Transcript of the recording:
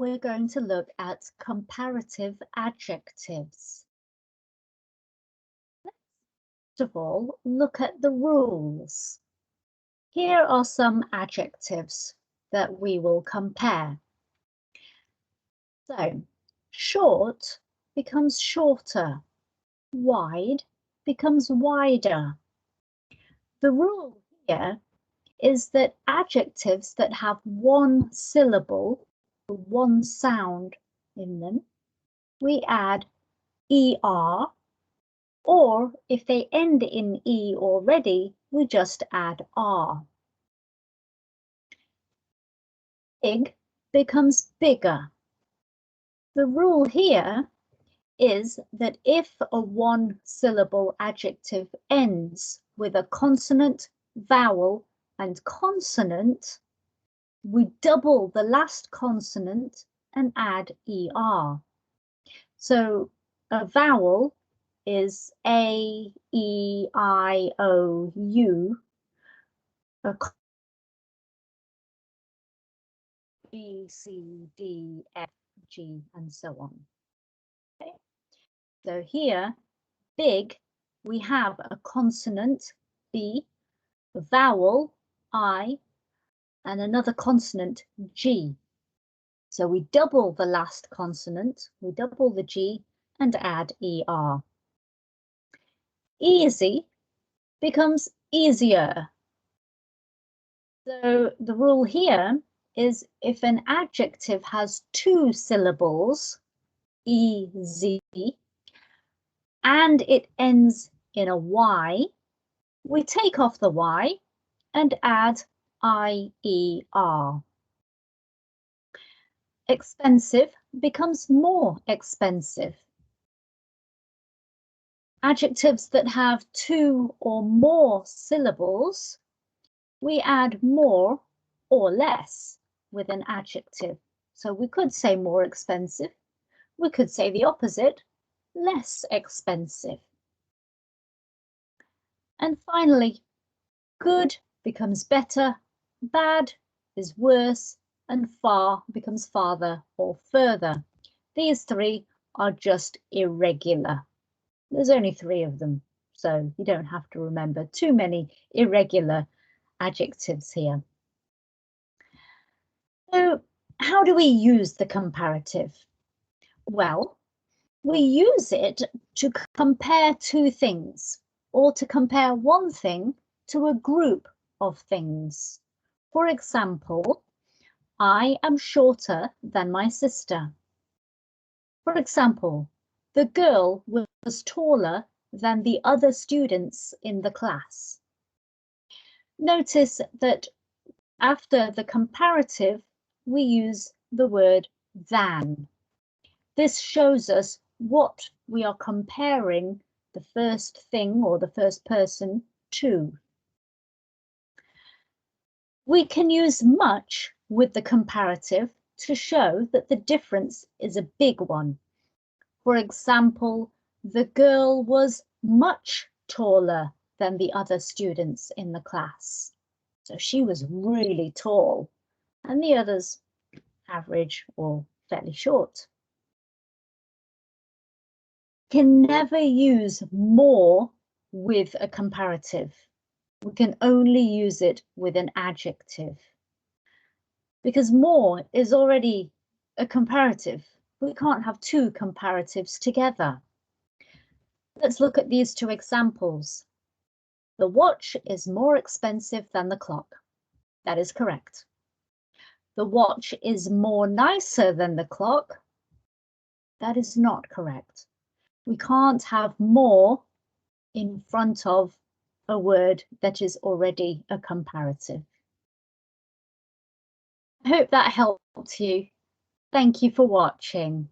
we're going to look at comparative adjectives. First of all, look at the rules. Here are some adjectives that we will compare. So, short becomes shorter, wide becomes wider. The rule here is that adjectives that have one syllable, one sound in them, we add er, or if they end in e already, we just add r. Big becomes bigger. The rule here is that if a one-syllable adjective ends with a consonant, vowel, and consonant, we double the last consonant and add er. So a vowel is A, E, I, O, U. A B, C, D, F, G, and so on. Okay. So here, big, we have a consonant, B, a vowel, I, and another consonant, G. So we double the last consonant, we double the G, and add ER. Easy becomes easier. So the rule here is if an adjective has two syllables, easy, and it ends in a Y, we take off the Y and add IER. Expensive becomes more expensive. Adjectives that have two or more syllables, we add more or less with an adjective. So we could say more expensive. We could say the opposite, less expensive. And finally, good becomes better, bad is worse, and far becomes farther or further. These three are just irregular. There's only three of them, so you don't have to remember too many irregular adjectives here. So how do we use the comparative? Well, we use it to compare two things, or to compare one thing to a group of things. For example, I am shorter than my sister. For example, the girl was taller than the other students in the class. Notice that after the comparative, we use the word than. This shows us what we are comparing the first thing or the first person to. We can use much with the comparative to show that the difference is a big one. For example, the girl was much taller than the other students in the class. So she was really tall, and the others average or fairly short. Can never use more with a comparative. We can only use it with an adjective, because more is already a comparative. We can't have two comparatives together. Let's look at these two examples. The watch is more expensive than the clock. That is correct. The watch is more nicer than the clock. That is not correct. We can't have more in front of a word that is already a comparative. I hope that helped you. Thank you for watching.